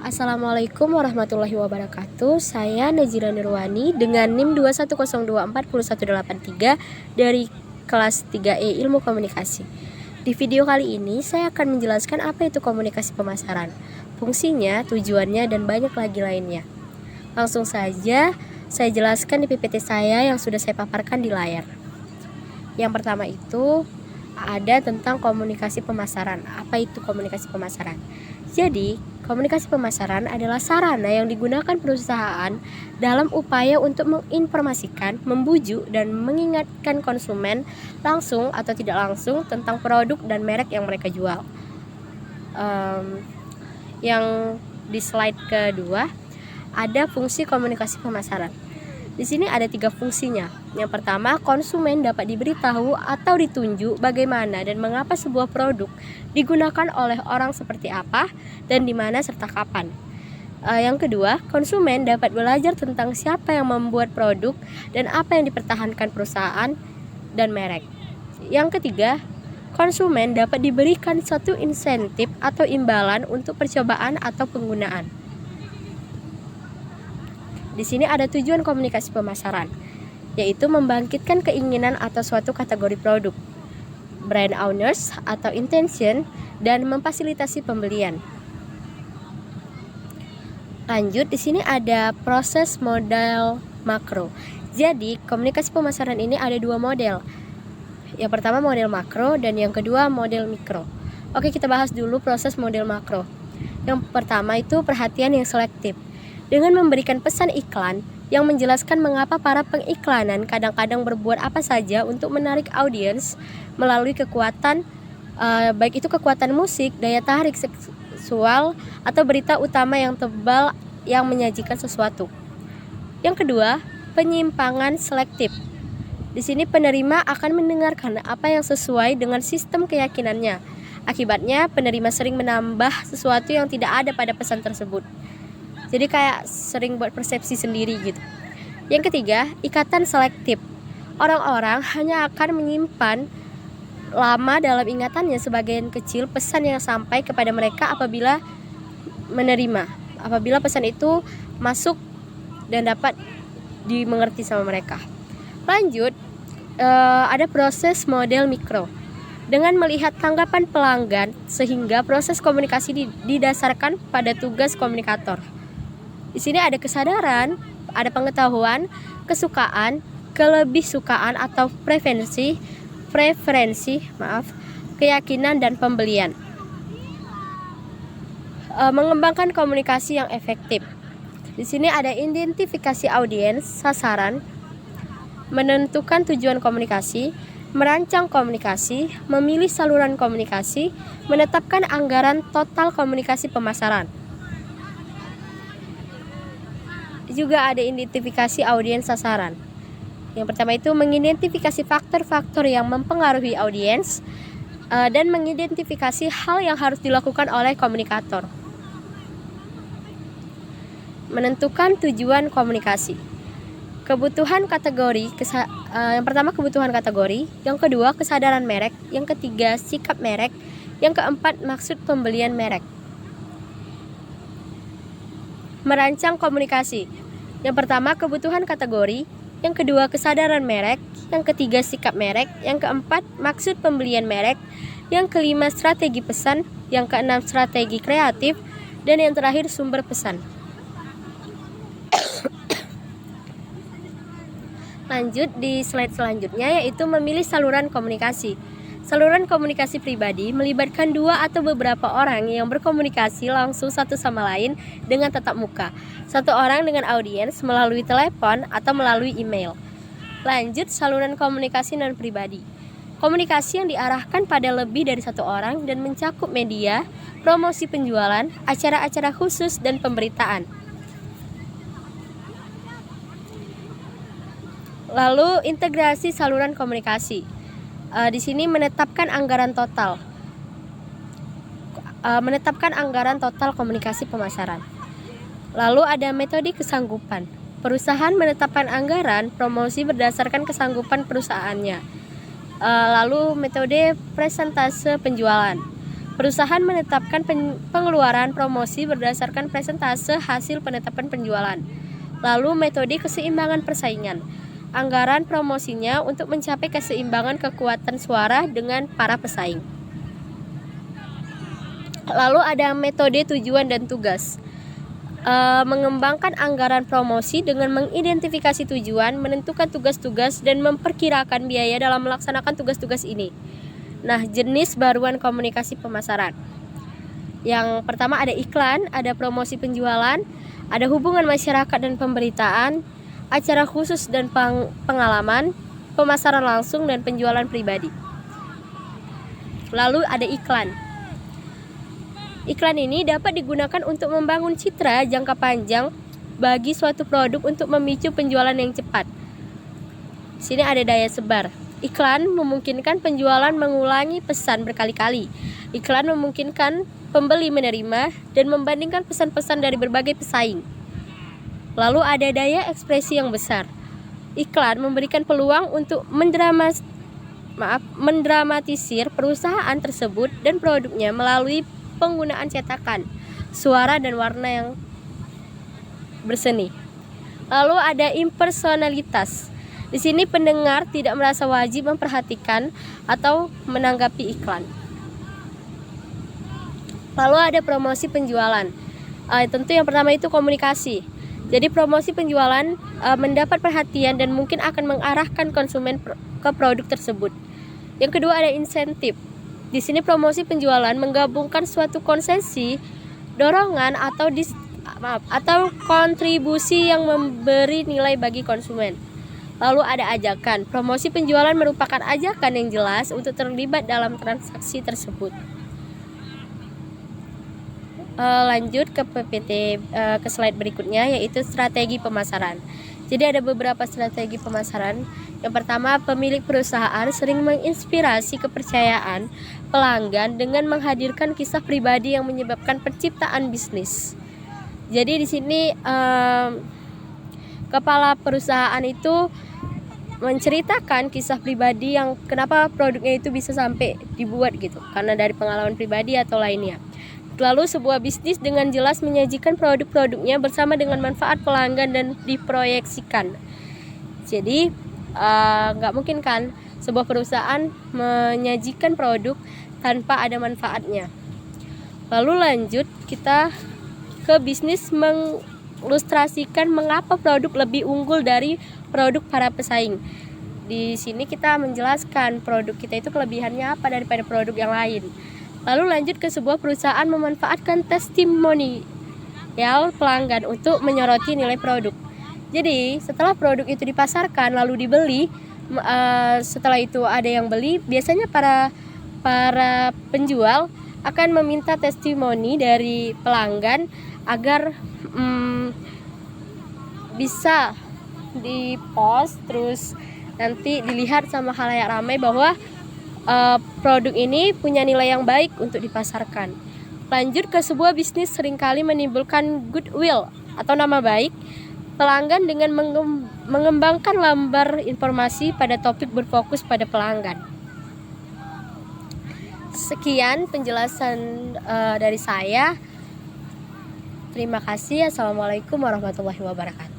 Assalamualaikum warahmatullahi wabarakatuh. Saya Najira Nurwani dengan NIM 210241183 dari kelas 3E Ilmu Komunikasi. Di video kali ini saya akan menjelaskan apa itu komunikasi pemasaran, fungsinya, tujuannya, dan banyak lagi lainnya. Langsung saja saya jelaskan di PPT saya yang sudah saya paparkan di layar. Yang pertama itu ada tentang komunikasi pemasaran. Apa itu komunikasi pemasaran? Jadi, komunikasi pemasaran adalah sarana yang digunakan perusahaan dalam upaya untuk menginformasikan, membujuk, dan mengingatkan konsumen langsung atau tidak langsung tentang produk dan merek yang mereka jual. Yang di slide kedua ada fungsi komunikasi pemasaran. Di sini ada 3 fungsinya. Yang pertama, konsumen dapat diberitahu atau ditunjuk bagaimana dan mengapa sebuah produk digunakan oleh orang seperti apa dan di mana serta kapan. Yang kedua, konsumen dapat belajar tentang siapa yang membuat produk dan apa yang dipertahankan perusahaan dan merek. Yang ketiga, konsumen dapat diberikan suatu insentif atau imbalan untuk percobaan atau penggunaan. Di sini ada tujuan komunikasi pemasaran, yaitu membangkitkan keinginan atau suatu kategori produk, brand awareness atau intention, dan memfasilitasi pembelian. Lanjut, di sini ada proses model makro. Jadi, komunikasi pemasaran ini ada 2 model. Yang pertama model makro dan yang kedua model mikro. Oke, kita bahas dulu proses model makro. Yang pertama itu perhatian yang selektif. Dengan memberikan pesan iklan yang menjelaskan mengapa para pengiklanan kadang-kadang berbuat apa saja untuk menarik audiens melalui kekuatan, baik itu kekuatan musik, daya tarik seksual, atau berita utama yang tebal yang menyajikan sesuatu. Yang kedua, penyimpangan selektif. Di sini penerima akan mendengarkan apa yang sesuai dengan sistem keyakinannya. Akibatnya, penerima sering menambah sesuatu yang tidak ada pada pesan tersebut. Jadi kayak sering buat persepsi sendiri gitu. Yang ketiga, ikatan selektif. Orang-orang hanya akan menyimpan lama dalam ingatannya sebagian kecil pesan yang sampai kepada mereka apabila menerima. Apabila pesan itu masuk dan dapat dimengerti sama mereka. Lanjut, ada proses model mikro. Dengan melihat tanggapan pelanggan sehingga proses komunikasi didasarkan pada tugas komunikator. Di sini ada kesadaran, ada pengetahuan, kesukaan, kelebihsukaan atau preferensi, keyakinan dan pembelian. Mengembangkan komunikasi yang efektif. Di sini ada identifikasi audiens, sasaran, menentukan tujuan komunikasi, merancang komunikasi, memilih saluran komunikasi, menetapkan anggaran total komunikasi pemasaran. Juga ada identifikasi audiens sasaran. Yang pertama itu mengidentifikasi faktor-faktor yang mempengaruhi audiens dan mengidentifikasi hal yang harus dilakukan oleh komunikator. Menentukan tujuan komunikasi. Kebutuhan kategori, yang pertama kebutuhan kategori, yang kedua kesadaran merek, yang ketiga sikap merek, yang keempat maksud pembelian merek. Merancang komunikasi. Yang pertama kebutuhan kategori, yang kedua kesadaran merek, yang ketiga sikap merek, yang keempat maksud pembelian merek, yang kelima strategi pesan, yang keenam strategi kreatif, dan yang terakhir sumber pesan. Lanjut di slide selanjutnya, yaitu memilih saluran komunikasi. Saluran komunikasi pribadi melibatkan 2 atau beberapa orang yang berkomunikasi langsung satu sama lain dengan tatap muka. Satu orang dengan audiens melalui telepon atau melalui email. Lanjut saluran komunikasi non-pribadi. Komunikasi yang diarahkan pada lebih dari 1 orang dan mencakup media, promosi penjualan, acara-acara khusus, dan pemberitaan. Lalu integrasi saluran komunikasi. Di sini menetapkan anggaran total. Menetapkan anggaran total komunikasi pemasaran. Lalu ada metode kesanggupan. Perusahaan menetapkan anggaran promosi berdasarkan kesanggupan perusahaannya. Lalu metode presentase penjualan. Perusahaan menetapkan pengeluaran promosi berdasarkan persentase hasil penetapan penjualan. Lalu metode keseimbangan persaingan. Anggaran promosinya untuk mencapai keseimbangan kekuatan suara dengan para pesaing. Lalu ada metode tujuan dan tugas. Mengembangkan anggaran promosi dengan mengidentifikasi tujuan, menentukan tugas-tugas, dan memperkirakan biaya dalam melaksanakan tugas-tugas ini. Nah, jenis baruan komunikasi pemasaran. Yang pertama ada iklan, ada promosi penjualan, ada hubungan masyarakat dan pemberitaan, acara khusus dan pengalaman, pemasaran langsung, dan penjualan pribadi. Lalu ada iklan. Iklan ini dapat digunakan untuk membangun citra jangka panjang bagi suatu produk untuk memicu penjualan yang cepat. Sini ada daya sebar. Iklan memungkinkan penjualan mengulangi pesan berkali-kali. Iklan memungkinkan pembeli menerima dan membandingkan pesan-pesan dari berbagai pesaing. Lalu ada daya ekspresi yang besar. Iklan memberikan peluang untuk mendramatisir perusahaan tersebut dan produknya melalui penggunaan cetakan, suara, dan warna yang berseni. Lalu ada impersonalitas. Di sini pendengar tidak merasa wajib memperhatikan atau menanggapi iklan. Lalu ada promosi penjualan. Tentu yang pertama itu komunikasi. Jadi promosi penjualan mendapat perhatian dan mungkin akan mengarahkan konsumen ke produk tersebut. Yang kedua ada insentif. Di sini promosi penjualan menggabungkan suatu konsesi, dorongan atau kontribusi yang memberi nilai bagi konsumen. Lalu ada ajakan. Promosi penjualan merupakan ajakan yang jelas untuk terlibat dalam transaksi tersebut. Lanjut ke PPT ke slide berikutnya, yaitu strategi pemasaran. Jadi ada beberapa strategi pemasaran. Yang pertama, pemilik perusahaan sering menginspirasi kepercayaan pelanggan dengan menghadirkan kisah pribadi yang menyebabkan penciptaan bisnis. Jadi di sini kepala perusahaan itu menceritakan kisah pribadi yang kenapa produknya itu bisa sampai dibuat gitu, karena dari pengalaman pribadi atau lainnya. Lalu sebuah bisnis dengan jelas menyajikan produk-produknya bersama dengan manfaat pelanggan dan diproyeksikan. Jadi nggak mungkin kan sebuah perusahaan menyajikan produk tanpa ada manfaatnya. Lalu lanjut kita ke bisnis mengilustrasikan mengapa produk lebih unggul dari produk para pesaing. Di sini kita menjelaskan produk kita itu kelebihannya apa daripada produk yang lain. Lalu lanjut ke sebuah perusahaan memanfaatkan testimonial pelanggan untuk menyoroti nilai produk. Jadi setelah produk itu dipasarkan lalu dibeli, setelah itu ada yang beli, biasanya para penjual akan meminta testimoni dari pelanggan agar bisa di-post, terus nanti dilihat sama khalayak ramai bahwa produk ini punya nilai yang baik untuk dipasarkan. Lanjut ke sebuah bisnis seringkali menimbulkan goodwill atau nama baik pelanggan dengan mengembangkan lembar informasi pada topik berfokus pada pelanggan. Sekian penjelasan dari saya. Terima kasih. Assalamualaikum warahmatullahi wabarakatuh.